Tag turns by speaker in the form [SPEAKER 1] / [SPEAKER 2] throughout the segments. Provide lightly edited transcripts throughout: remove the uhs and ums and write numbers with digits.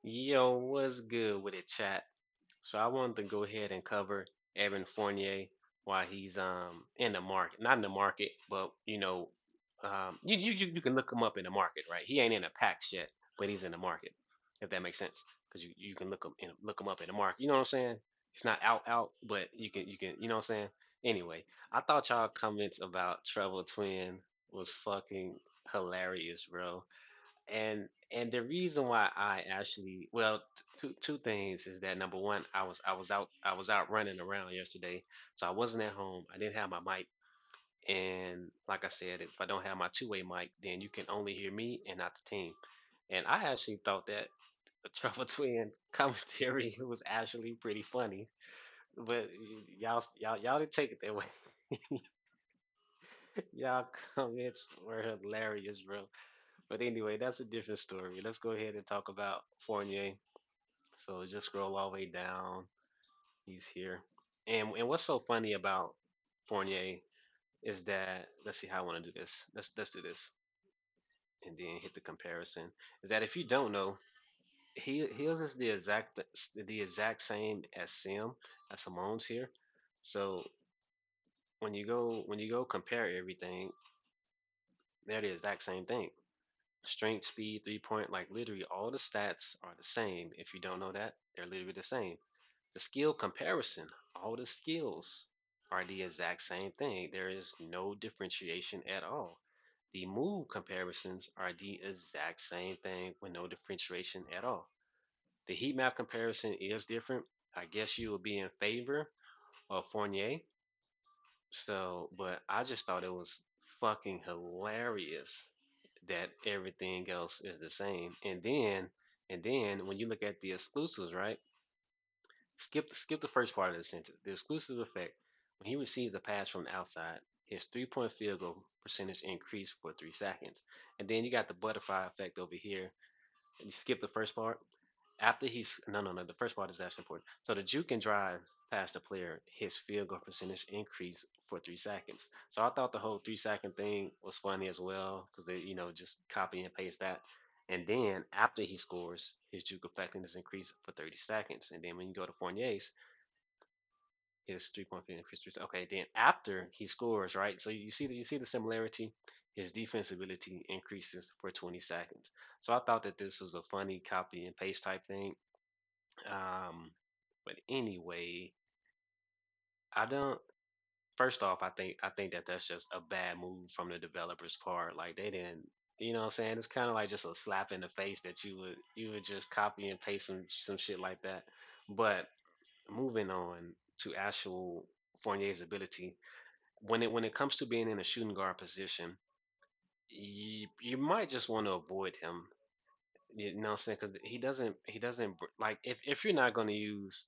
[SPEAKER 1] Yo, what's good with it, chat? So I wanted to go ahead and cover Evan Fournier while he's in the market, not in the market, but you can look him up in the market, right? He ain't in the packs yet, but he's in the market, if that makes sense, because you can look him up in the market. You know what I'm saying? He's not out, but you can you know what I'm saying? Anyway, I thought y'all comments about Trouble Twin was fucking hilarious, bro. And the reason why I actually well two things is that number one I was out running around yesterday, so I wasn't at home. I didn't have my mic, and like I said, if I don't have my two-way mic, then you can only hear me and not the team. And I actually thought that the Trouble Twin commentary was actually pretty funny, but y'all didn't take it that way. Y'all comments were hilarious, bro. But anyway, that's a different story. Let's go ahead and talk about Fournier. So just scroll all the way down. He's here. And what's so funny about Fournier is that let's see how I want to do this. Let's do this and then hit the comparison. Is that if you don't know, his is the exact same as Simone's here. So when you go compare everything, they're the exact same thing. Strength, speed, 3 point, like literally all the stats are the same. If you don't know that, they're literally the same. The skill comparison, all the skills are the exact same thing. There is no differentiation at all. The move comparisons are the exact same thing with no differentiation at all. The heat map comparison is different. I guess you would be in favor of Fournier. So, but I just thought it was fucking hilarious that everything else is the same. And then when you look at the exclusives, right? Skip the first part of the sentence. The exclusive effect. When he receives a pass from the outside, his 3 point field goal percentage increased for 3 seconds. And then you got the butterfly effect over here. You skip the first part. After he's no, the first part is actually important. So the juke and drive past the player, his field goal percentage increased for 3 seconds. So I thought the whole 3 second thing was funny as well because they just copy and paste that. And then after he scores, his juke effectiveness increased for 30 seconds. And then when you go to Fournier's, his 3 point increase. Okay, then after he scores, right? So you see the similarity. His defense ability increases for 20 seconds. So I thought that this was a funny copy and paste type thing. But anyway, I don't. First off, I think that that's just a bad move from the developers' part. Like they didn't, you know what I'm saying? It's kind of like just a slap in the face that you would just copy and paste some shit like that. But moving on to actual Fournier's ability, when it comes to being in a shooting guard position, you might just want to avoid him. You know what I'm saying? Because he doesn't like if you're not going to use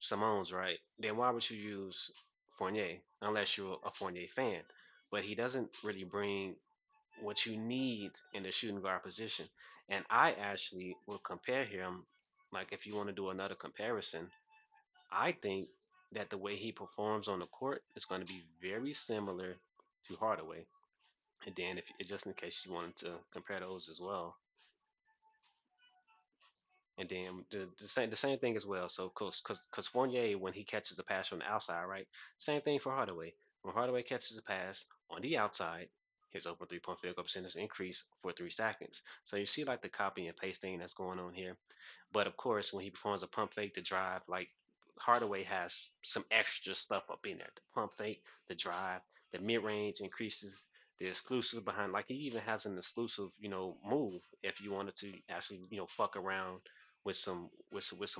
[SPEAKER 1] Simone's, right, then why would you use Fournier unless you're a Fournier fan? But he doesn't really bring what you need in the shooting guard position. And I actually will compare him, like if you want to do another comparison, I think that the way he performs on the court is going to be very similar to Hardaway. And then, if just in case you wanted to compare those as well, and then the same thing as well. So, cause Fournier when he catches a pass from the outside, right? Same thing for Hardaway. When Hardaway catches a pass on the outside, his open 3 point field goal percentage increase for 3 seconds. So you see like the copy and pasting that's going on here. But of course, when he performs a pump fake, the drive, like Hardaway has some extra stuff up in there. The pump fake, the drive, the mid range increases, the exclusive behind. Like he even has an exclusive, move if you wanted to actually, fuck around with some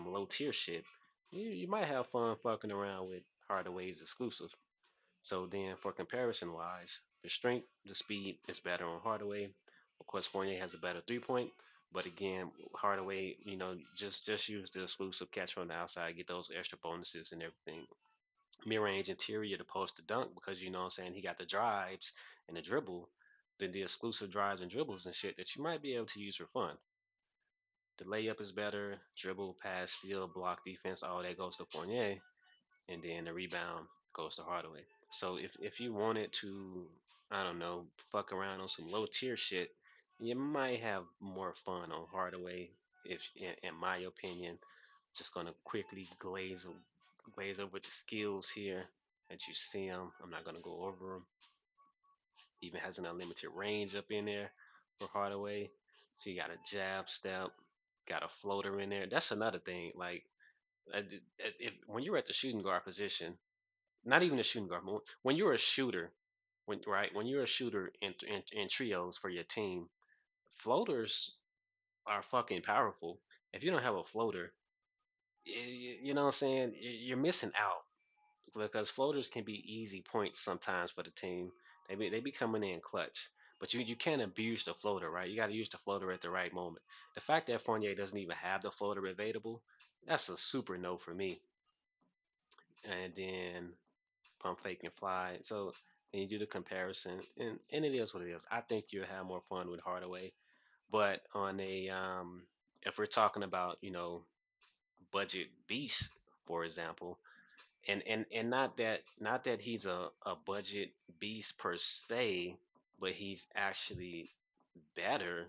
[SPEAKER 1] low tier shit. You might have fun fucking around with Hardaway's exclusive. So then, for comparison wise, the strength, the speed is better on Hardaway. Of course, Fournier has a better 3 point, but again, Hardaway, just use the exclusive catch from the outside, get those extra bonuses and everything. Mid range interior to post to dunk because you know what I'm saying he got the drives and the dribble, then the exclusive drives and dribbles and shit that you might be able to use for fun. The layup is better, dribble, pass, steal, block, defense, all that goes to Fournier, and then the rebound goes to Hardaway. So if you wanted to, I don't know, fuck around on some low tier shit, you might have more fun on Hardaway. If in my opinion, just gonna quickly glaze over the skills here that you see them. I'm not gonna go over them. Even has an unlimited range up in there for Hardaway. So you got a jab step, got a floater in there. That's another thing. Like if when you're at the shooting guard position, not even the shooting guard, when you're a shooter, when you're a shooter in trios for your team, floaters are fucking powerful. If you don't have a floater, you know what I'm saying? You're missing out because floaters can be easy points sometimes for the team. They be coming in clutch, but you can't abuse the floater, right? You got to use the floater at the right moment. The fact that Fournier doesn't even have the floater available, that's a super no for me. And then pump fake and fly. So and you do the comparison, and it is what it is. I think you'll have more fun with Hardaway, but on a if we're talking about budget beast, for example, and not that he's a budget beast per se, but he's actually better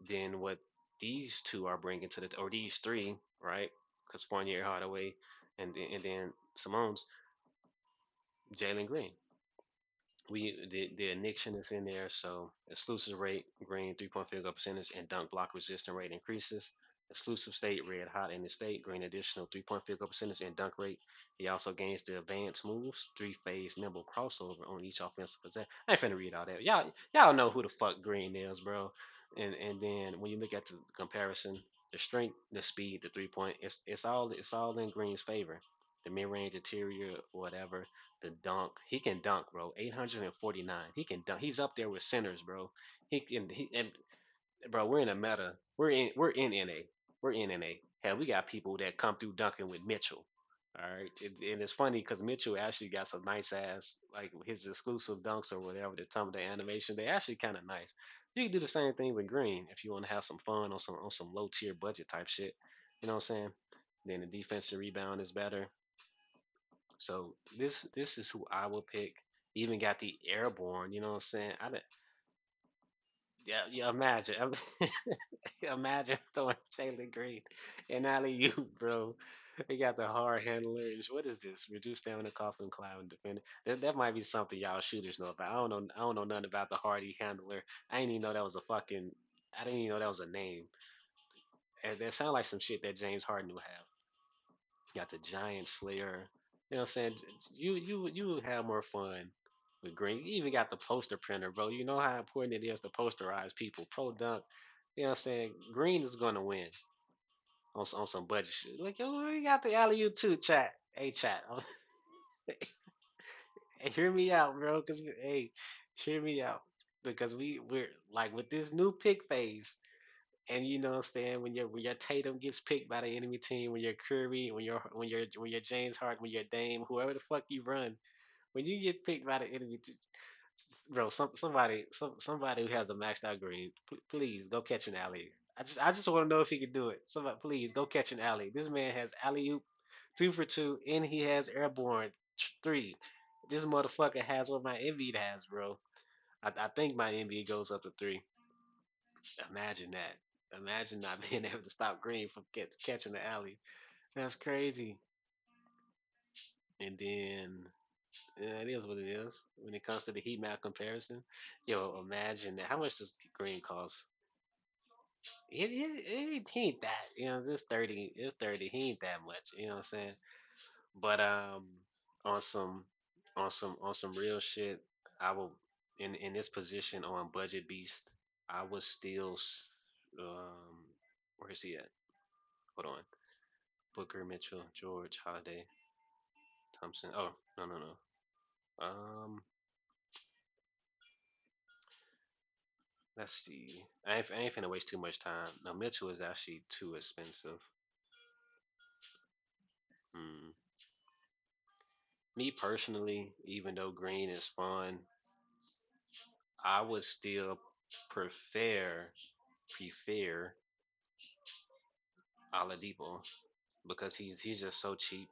[SPEAKER 1] than what these two are bringing to the or these three, right? Because Fournier, Hardaway, and then Simons, Jalen Green. The Iniction is in there, so exclusive rate, green 3-point field goal percentage, and dunk block resistant rate increases. Exclusive state, red hot in the state, green additional 3-point field goal percentage and dunk rate. He also gains the advanced moves, three phase nimble crossover on each offensive possession. I ain't finna read all that. Y'all know who the fuck Green is, bro. And then when you look at the comparison, the strength, the speed, the 3-point, it's all in Green's favor. The mid range interior, whatever, the dunk. He can dunk, bro. 849. He can dunk. He's up there with centers, bro. And bro, we're in a meta. We're in NA. We're in NA. Hell, we got people that come through dunking with Mitchell. All right, and it's funny because Mitchell actually got some nice ass like his exclusive dunks or whatever. The time of the animation, they actually kind of nice. You can do the same thing with Green if you want to have some fun on some low tier budget type shit. You know what I'm saying? Then the defensive rebound is better. So this is who I would pick. Even got the airborne. You know what I'm saying? Yeah, yeah. Imagine, imagine throwing Jaylen Green and alley you, bro. They got the hard handlers. What is this? Reduce stamina, cost, and cloud and defender. That might be something y'all shooters know about. I don't know. I don't know nothing about the hardy handler. I didn't even know that was a fucking. I didn't even know that was a name. And that sounds like some shit that James Harden would have. Got the Giant Slayer. You know what I'm saying? You would have more fun with Green. You even got the poster printer, bro. You know how important it is to posterize people. Pro Dunk. You know what I'm saying? Green is gonna win on some budget shit. Like, yo, we got the alley oop too, chat. Hey, chat. Hey, hear me out, bro. Hey, hear me out. Because we're like with this new pick phase. And you know what I'm saying, when your Tatum gets picked by the enemy team, when your Curry, when your James Harden, when your Dame, whoever the fuck you run, when you get picked by the enemy, bro, somebody who has a maxed out green, please go catch an alley. I just want to know if he can do it. Somebody, please go catch an alley. This man has alley oop, 2 for 2, and he has airborne three. This motherfucker has what my Embiid has, bro. I think my Embiid goes up to three. Imagine that. Imagine not being able to stop Green from catching the alley. That's crazy. And then it is what it is when it comes to the heat map comparison. Yo, imagine that. How much does Green cost? He ain't that. It's 30. It's 30. He ain't that much. You know what I'm saying? But on some on some real shit, I will in this position on budget beast. I would still where is he at? Hold on. Booker, Mitchell, George, Holiday, Thompson. Oh, no, no, no. Let's see. I ain't finna waste too much time. No, Mitchell is actually too expensive. Hmm. Me personally, even though Green is fun, I would still prefer Oladipo because he's just so cheap,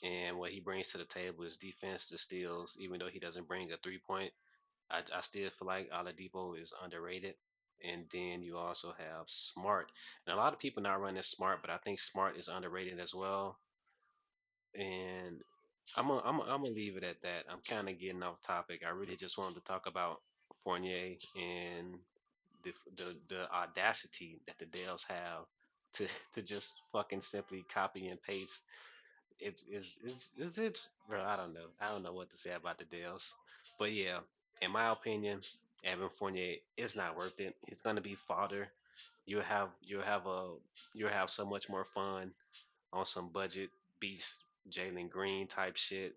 [SPEAKER 1] and what he brings to the table is defense, the steals. Even though he doesn't bring a 3-point, I still feel like Oladipo is underrated. And then you also have Smart. And a lot of people not running Smart, but I think Smart is underrated as well. And I'm gonna leave it at that. I'm kind of getting off topic. I really just wanted to talk about Fournier and the audacity that the Dales have to to just fucking simply copy and paste. It's it, bro. I don't know what to say about the Dales, but yeah, in my opinion, Evan Fournier is not worth it. He's gonna be fodder. You'll have you'll have so much more fun on some budget beast Jaylen Green type shit.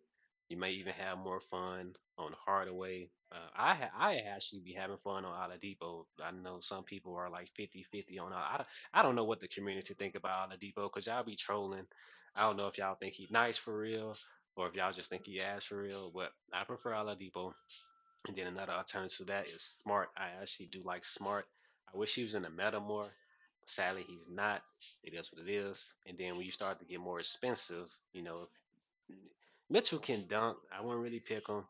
[SPEAKER 1] You may even have more fun on Hardaway. I actually be having fun on Oladipo. I know some people are like 50-50 on. I don't know what the community think about Oladipo because y'all be trolling. I don't know if y'all think he's nice for real or if y'all just think he ass for real. But I prefer Oladipo. And then another alternative to that is Smart. I actually do like Smart. I wish he was in the meta more. Sadly, he's not. It is what it is. And then when you start to get more expensive, Mitchell can dunk. I wouldn't really pick him.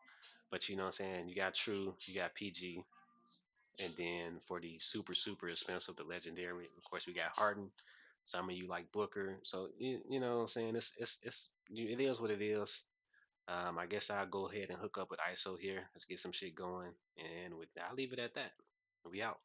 [SPEAKER 1] But you know what I'm saying? You got True, you got PG. And then for the super expensive, the legendary, of course, we got Harden. Some of you like Booker. So, you know what I'm saying? It is what it is. I guess I'll go ahead and hook up with ISO here. Let's get some shit going. And with that, I'll leave it at that. We out.